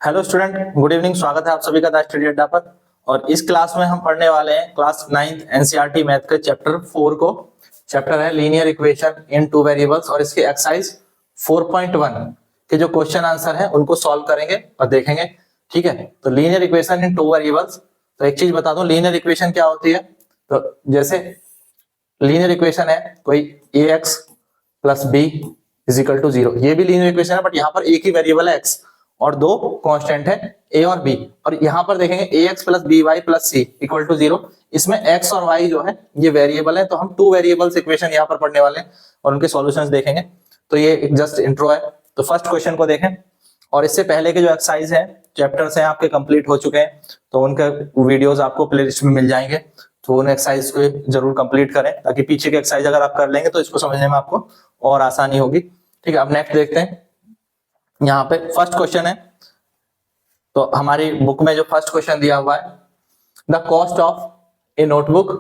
Hello student, good evening. स्वागत है आप सभी का द स्टडी अड्डा पर। और इस क्लास में हम पढ़ने वाले हैं क्लास 9th एनसीईआरटी मैथ के चैप्टर 4 को। चैप्टर है linear equation in two variables और इसके एक्सरसाइज 4.1 के जो क्वेश्चन आंसर है उनको सॉल्व करेंगे और देखेंगे। ठीक है, तो linear equation in two variables. तो एक चीज बता दूं, लीनियर इक्वेशन क्या होती है। तो जैसे लीनियर इक्वेशन है कोई A X plus B is equal to 0, ये भी लीनियर इक्वेशन है, बट यहाँ पर एक ही वेरिएबल है एक्स और दो कांस्टेंट है ए और बी। और यहाँ पर देखेंगे A X plus B Y plus C equal to 0। इसमें एक्स और वाई जो है ये वेरिएबल है, तो हम टू वेरिएबल्स इक्वेशन यहाँ पर पढ़ने वाले हैं और उनके सॉल्यूशंस देखेंगे। तो ये एक जस्ट इंट्रो है। तो फर्स्ट क्वेश्चन को देखें, और इससे पहले के जो एक्सरसाइज है चैप्टर्स हैं आपके कंप्लीट हो चुके हैं, तो उनके वीडियोस आपको प्लेलिस्ट में मिल जाएंगे। तो उन एक्सरसाइज को जरूर कंप्लीट करें, ताकि पीछे के एक्सरसाइज अगर आप कर लेंगे तो इसको समझने में आपको और आसानी होगी। ठीक है, अब नेक्स्ट देखते हैं। यहाँ पे फर्स्ट क्वेश्चन है, तो हमारी बुक में जो फर्स्ट क्वेश्चन दिया हुआ है, the cost of a notebook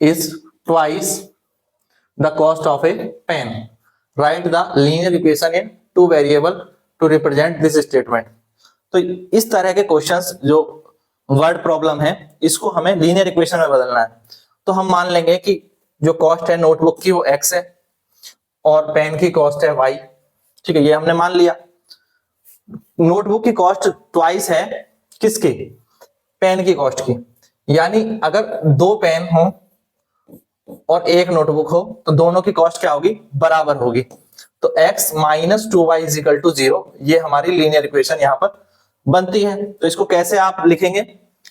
is twice the cost of a pen, write the linear equation in two variable to represent this statement. तो इस तरह के क्वेश्चंस जो वर्ड प्रॉब्लम है, इसको हमें लीनियर इक्वेशन में बदलना है। तो हम मान लेंगे कि जो कॉस्ट है नोटबुक की वो x है और पेन की कॉस्ट है y। ठीक है, ये हमने मान लिया। नोटबुक की कॉस्ट ट्वाइस है किसकी? पेन की कॉस्ट की। यानी अगर दो पेन हो और एक नोटबुक हो तो दोनों की कॉस्ट क्या होगी? बराबर होगी। तो x minus 2y is equal to 0, ये हमारी लीनियर इक्वेशन यहां पर बनती है। तो इसको कैसे आप लिखेंगे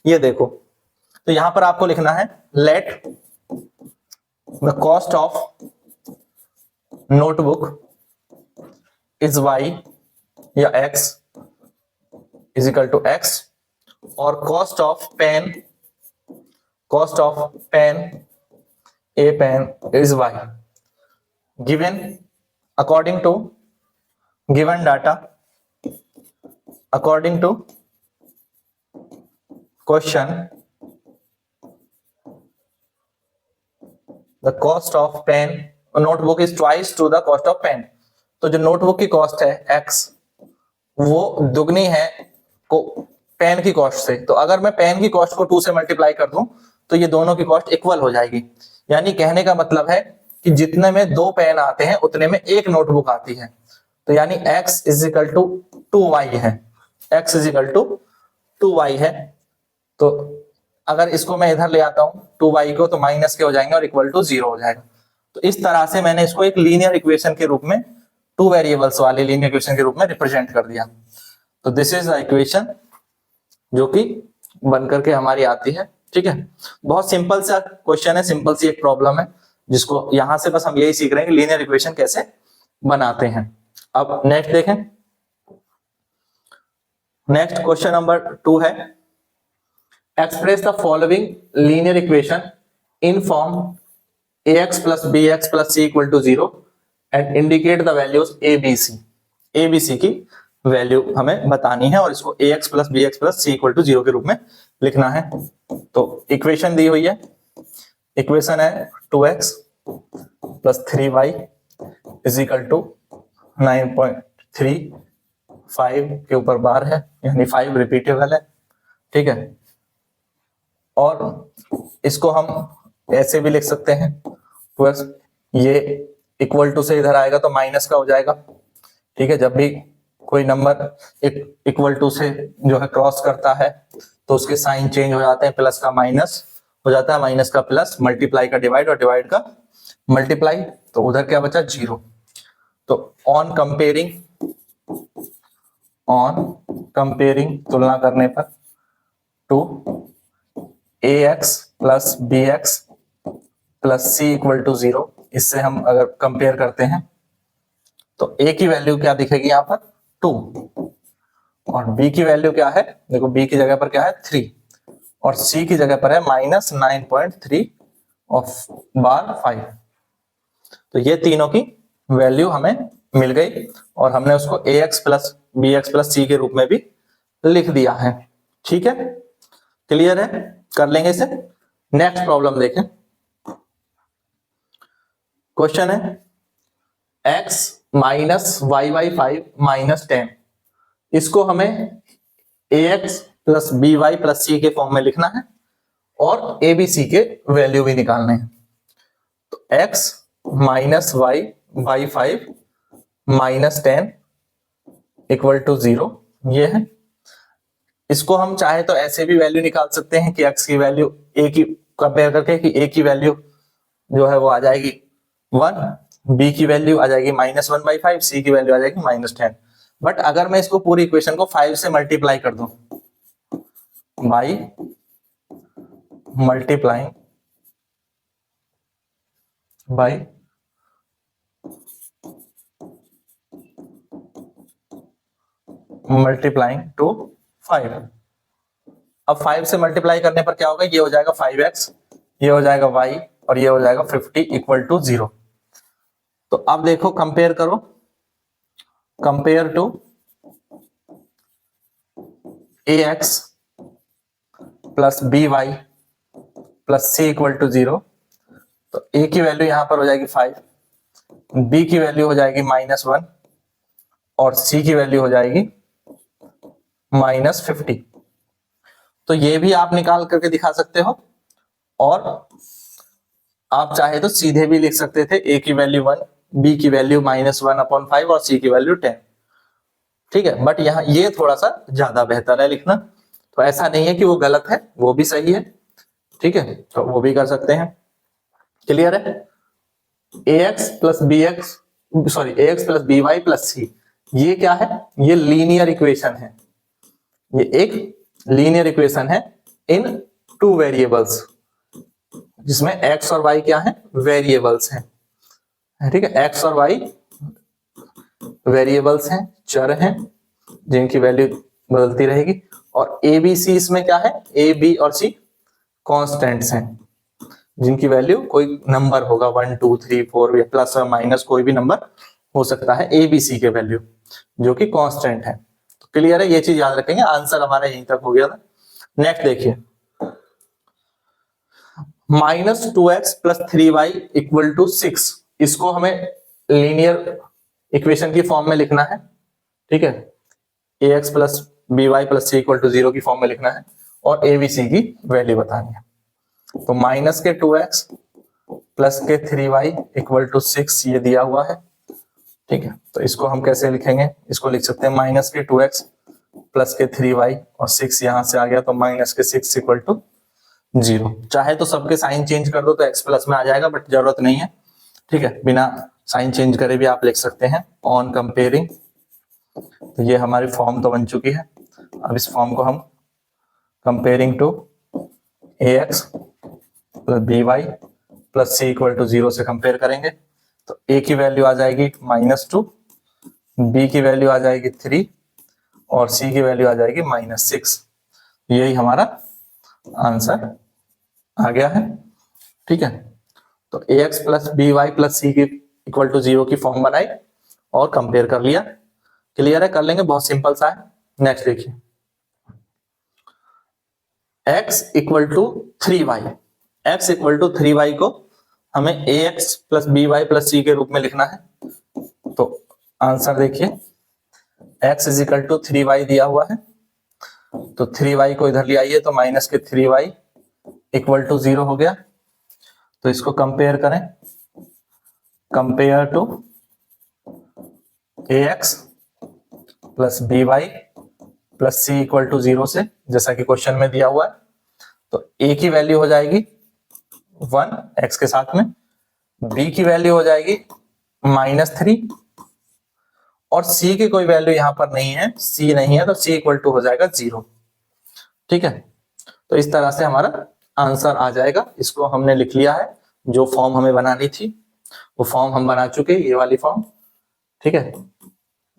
ये देखो। तो यहां पर आपको लिखना है let the cost of notebook is y या x is equal to x, और cost of pen a pen is y, given according to given data, according to question, the cost of pen notebook is twice to the cost of pen। तो जो notebook की cost है x, वो दुगनी है को pen की cost से। तो अगर मैं पेन की कॉस्ट को 2 से मल्टीप्लाई कर दूं तो ये दोनों की कॉस्ट इक्वल हो जाएगी। यानी कहने का मतलब है कि जितने में दो पेन आते हैं उतने में एक नोटबुक आती है। तो यानी x is equal to 2y है, x is equal to 2y है। तो अगर इसको मैं इधर ले आता हूं 2y को, तो माइनस के हो जाएंगे और इक्वल टू 0 हो जाएगा। तो इस तरह से मैंने इसको एक लीनियर इक्वेशन के रूप में, टू वेरिएबल्स वाले लीनियर इक्वेशन के रूप में रिप्रेजेंट कर दिया। तो दिस इज द इक्वेशन जो कि बनकर के हमारी आती है। ठीक है, बहुत सिंपल सा क्वेश्चन है, सिंपल सी एक प्रॉब्लम है, जिसको यहां से बस हम यही सीख रहे हैं कि लीनियर इक्वेशन कैसे बनाते हैं। अब नेक्स्ट देखें। नेक्स्ट क्वेश्चन नंबर 2 है, express the following linear equation in form ax plus B X plus C equal to 0 and indicate the values A B C की वैल्यू हमें बतानी है और इसको ax plus B X plus C equal to 0 के रूप में लिखना है। तो इक्वेशन दी हुई है, इक्वेशन है 2x plus 3y is equal to 9.3, 5 के ऊपर बार है यानी 5 रिपीटेबल है। ठीक है, और इसको हम ऐसे भी लिख सकते हैं, बस ये इक्वल टू से इधर आएगा तो माइनस का हो जाएगा। ठीक है, जब भी कोई नंबर इक्वल टू से जो है क्रॉस करता है तो उसके साइन चेंज हो जाते हैं, प्लस का माइनस हो जाता है, माइनस का प्लस, मल्टीप्लाई का डिवाइड और डिवाइड का मल्टीप्लाई। तो उधर क्या बचा? 0। तो ऑन कंपेयरिंग तुलना करने पर to ax plus B X plus C equal to 0, इससे हम अगर कंपेयर करते हैं तो a की वैल्यू क्या दिखेगी यहाँ पर? 2, और b की वैल्यू क्या है? देखो b की जगह पर क्या है? 3, और c की जगह पर है माइनस 9.3 ऑफ बार 5। तो ये तीनों की वैल्यू हमें मिल गई और हमने उसको ax plus B X plus C के रूप में भी लिख दिया है। ठीक है, क्लियर है? कर लेंगे इसे। नेक्स्ट प्रॉब्लम देखें। क्वेश्चन है x minus Y by 5 minus 10, इसको हमें ax plus by plus c के फॉर्म में लिखना है और abc के वैल्यू भी निकालने हैं। तो x minus Y by 5 minus 10 equal to 0 ये है। इसको हम चाहे तो ऐसे भी वैल्यू निकाल सकते हैं कि x की वैल्यू a की कंपेयर करके कि a की वैल्यू जो है वो आ जाएगी 1, b की वैल्यू आ जाएगी -1/5, c की वैल्यू आ जाएगी -10। बट अगर मैं इसको पूरी इक्वेशन को 5 से मल्टीप्लाई कर दूं by multiplying by multiplying to 5। अब 5 से मल्टीप्लाई करने पर क्या होगा, ये हो जाएगा 5x, ये हो जाएगा y और ये हो जाएगा 50 इक्वल टू 0। तो अब देखो कंपेयर करो, compare to ax plus by plus c equal to 0। तो a की वैल्यू यहां पर हो जाएगी 5, b की वैल्यू हो जाएगी -1 और c की वैल्यू हो जाएगी -50। तो ये भी आप निकाल करके दिखा सकते हो और आप चाहे तो सीधे भी लिख सकते थे, a की वैल्यू 1, b की वैल्यू -1/5 और c की वैल्यू 10। ठीक है, बट यहाँ ये थोड़ा सा ज्यादा बेहतर है लिखना। तो ऐसा नहीं है कि वो गलत है, वो भी सही है। ठीक है, तो वो भी कर सकते हैं। क्लियर है? ax plus by plus c, ये क्या है? ये लीनियर इक्वेशन है। ये एक लीनियर इक्वेशन है इन टू वेरिएबल्स, जिसमें x और y क्या है? वेरिएबल्स हैं। ठीक है, x और y वेरिएबल्स हैं, चर हैं, जिनकी वैल्यू बदलती रहेगी। और a b c इसमें क्या है? a b और c कॉन्स्टेंट्स हैं, जिनकी वैल्यू कोई नंबर होगा 1 2 3 4 या प्लस और माइनस कोई भी नंबर हो सकता है a b c के वैल्यू, जो कि कांस्टेंट है। तो क्लियर है, ये चीज याद रखेंगे। आंसर हमारा यहीं तक हो गया था। नेक्स्ट देखिए, -2x plus 3y equal to 6, इसको हमें लीनियर इक्वेशन की फॉर्म में लिखना है। ठीक है, ax plus by plus c equal to 0 की फॉर्म में लिखना है और abc की वैल्यू बतानी है। तो माइनस के 2x प्लस के 3y इक्वल टू 6 ये दिया हुआ है। ठीक है, तो इसको हम कैसे लिखेंगे? इसको लिख सकते हैं माइनस के 2x प्लस के 3y और 6 यहां से आ गया, तो माइनस के 6 इक्वल टू 0। चाहे तो सबके साइन चेंज कर दो तो x प्लस में आ जाएगा, बट जरूरत नहीं है। ठीक है, बिना साइन चेंज करे भी आप लिख सकते हैं ऑन कंपेयरिंग। तो ये हमारी फॉर्म तो बन चुकी है। अब इस फॉर्म को हम comparing to ax plus by plus c equal to 0 से कंपेयर करेंगे। तो a की वैल्यू आ जाएगी -2, b की वैल्यू आ जाएगी 3 और c की वैल्यू आ जाएगी -6। यही हमारा आंसर आ गया है। ठीक है, तो ax plus by plus c की इक्वल टू 0 की फॉर्म बनाई और कंपेयर कर लिया। क्लियर है? कर लेंगे, बहुत सिंपल सा है। नेक्स्ट देखिए, x equal to 3y, x equal to 3y को हमें ax plus by plus c के रूप में लिखना है। तो आंसर देखिए, x is equal to 3y दिया हुआ है, तो 3y को इधर ले आइए तो माइनस के 3y इक्वल टू 0 हो गया। तो इसको कंपेयर करें, compare to ax plus by plus c equal to 0 से, जैसा कि क्वेश्चन में दिया हुआ है। तो a की वैल्यू हो जाएगी 1 x के साथ में, b की वैल्यू हो जाएगी -3 और c की कोई वैल्यू यहां पर नहीं है, c नहीं है, तो c इक्वल टू हो जाएगा 0। ठीक है, तो इस तरह से हमारा आंसर आ जाएगा। इसको हमने लिख लिया है, जो फॉर्म हमें बनानी थी वो फॉर्म हम बना चुके, ये वाली फॉर्म। ठीक है,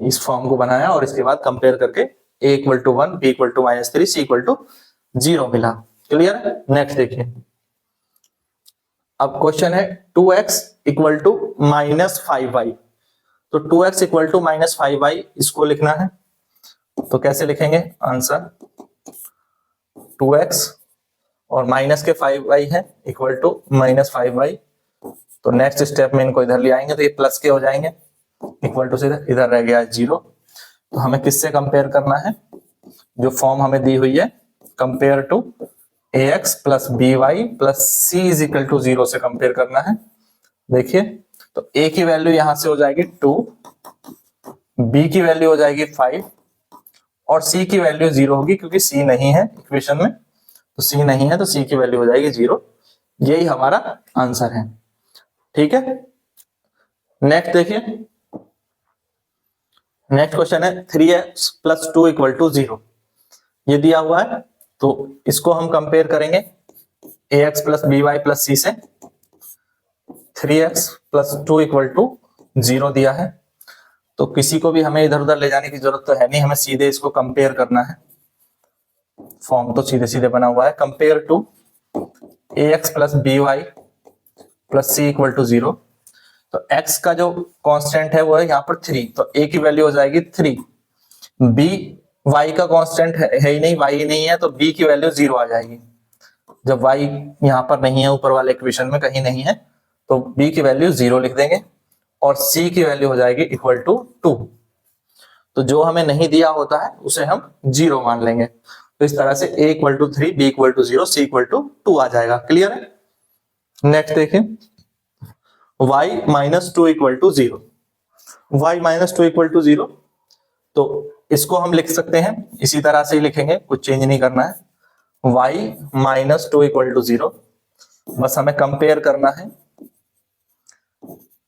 इस फॉर्म को बनाया और इसके बाद कंपेयर करके a equal to 1, b equal to -3, c equal to 0 मिला। क्लियर है? नेक्स्ट देखिए, अब क्वेश्चन है 2x इक्वल टू -5y। तो 2x इक्वल टू -5y इसको लिखना है। तो कैसे लिखेंगे आंसर? 2x और माइनस के 5y है इक्वल टू -5y। तो नेक्स्ट स्टेप में इनको इधर ले आएंगे तो ये प्लस के हो जाएंगे, इक्वल टू से इधर रह गया 0। तो हमें किससे कंपेयर करना है? जो फॉर्म हमें दी हुई है compare to ax plus B Y plus C is equal to 0 से कंपेयर करना है। देखिए तो a की वैल्यू यहां से हो जाएगी 2, b की वैल्यू हो जाएगी 5 और c की वैल्यू 0 होगी क्योंकि c नहीं है इक्वेशन में, तो c नहीं है तो c की वैल्यू हो जाएगी 0। यही हमारा आंसर है। ठीक है, नेक्स्ट देखिए, नेक्स्ट क्वेश्चन है 3x प्लस 2 इक्वल टू 0। ये दिया हुआ है तो इसको हम कंपेयर करेंगे ax plus B Y plus C से। 3x प्लस 2 इक्वल टू 0 दिया है तो किसी को भी हमें इधर उधर ले जाने की जरूरत तो है नहीं, हमें सीधे इसको कंपेयर करना है। फॉर्म तो सीधे सीधे बना हुआ है, compare to ax plus B Y plus C equal to 0। तो x का जो कांस्टेंट है वो है यहाँ पर 3, तो a की वैल्यू हो जाएगी 3। b y का कांस्टेंट है ही नहीं, y ही नहीं है तो b की वैल्यू 0 आ जाएगी। जब y यहाँ पर नहीं है, ऊपर वाले इक्वेशन में कहीं नहीं है, तो b की वैल्यू 0 लिख देंगे और c की वैल्यू हो जाएगी इक्वल टू 2। तो जो हमें नहीं दिया होता है उसे हम 0 मान लेंगे। तो इस तरह से a equal to 3, b equal to 0, c equal to 2 आ जाएगा। क्लियर है? नेक्स्ट देखिए y minus 2 equal to 0। y minus 2 equal to 0, तो इसको हम लिख सकते हैं इसी तरह से ही लिखेंगे, कुछ चेंज नहीं करना है। y माइनस 2 इक्वल टू 0, बस हमें कंपेयर करना है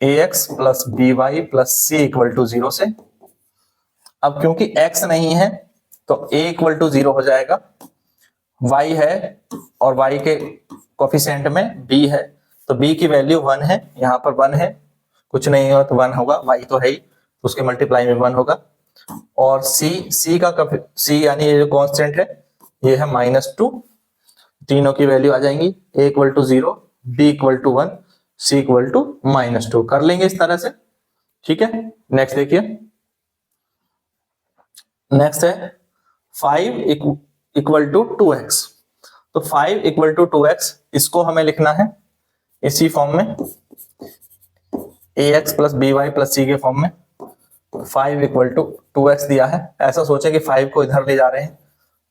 ax plus B Y plus C equal to 0 से। अब क्योंकि x नहीं है तो a इक्वल टू 0 हो जाएगा, y है और y के कोफिशिएंट में b है तो b की वैल्यू 1 है, यहाँ पर 1 है, कुछ नहीं हो तो 1 होगा, y तो है ही तो उसके मल्टीप्लाई में 1 होगा। और c का c यानी ये जो कांस्टेंट है ये है -2, तीनों की वैल्यू आ जाएंगी, a equal to 0, b equal to 1, c equal to -2। कर लेंगे इस तरह से। ठीक है, नेक्स्ट देखिए, नेक्स्ट है 5 इक्वल टू 2x। तो 5 इक्वल टू 2x, इसको हमें लिखना है इसी फॉर्म में, ax plus B Y plus C के फॉर्म में। 5 इक्वल टू 2x दिया है, ऐसा सोचे कि 5 को इधर ले जा रहे हैं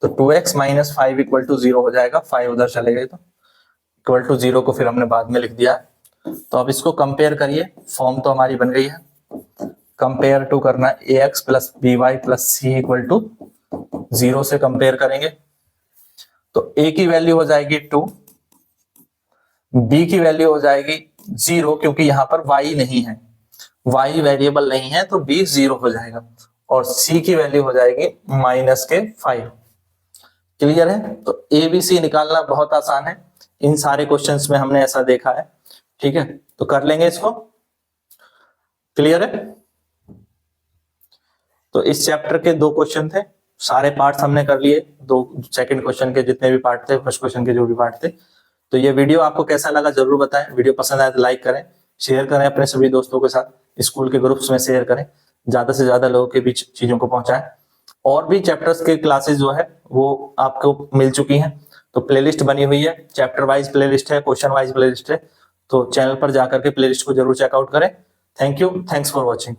तो 2x माइनस 5 इक्वल टू 0 हो जाएगा, 5 उधर चले गए तो इक्वल टू 0 को फिर हमने बाद में लिख दिया। तो अब इसको कंपेयर करिए, फॉर्म तो हमारी बन गई है। कंपेयर टू करना ax plus B Y plus C equal to 0 से कंपेयर करेंगे तो a की वैल्यू हो जाएगी 2, b की वैल्यू हो जाएगी 0 क्योंकि यहाँ पर y नहीं है, y वेरिएबल नहीं है तो b 0 हो जाएगा और c की वैल्यू हो जाएगी -5। क्लियर है? तो a b c निकालना बहुत आसान है, इन सारे क्वेश्चंस में हमने ऐसा देखा है। ठीक है, तो कर लेंगे इसको। क्लियर है? तो इस चैप्टर के 2 क्वेश्चन थे, सारे पार्ट्स हमने कर लिए, 2 सेकंड क्वेश्चन के जितने भी पार्ट थे, फर्स्ट क्वेश्चन के जो भी पार्ट थे। तो ये वीडियो आपको कैसा लगा जरूर बताएं, वीडियो पसंद आए तो लाइक करें, शेयर करें अपने सभी दोस्तों के साथ, स्कूल के ग्रुप्स में शेयर करें, ज्यादा से ज्यादा लोगों के बीच चीजों को पहुंचाएं। और भी चैप्टर्स के क्लासेस जो है वो आपको मिल चुकी हैं, तो प्लेलिस्ट बनी हुई है, चैप्टर वाइज प्लेलिस्ट है, क्वेश्चन वाइज प्लेलिस्ट है, तो चैनल पर जाकर के प्लेलिस्ट को जरूर चेकआउट करें। Thank you, thanks for watching.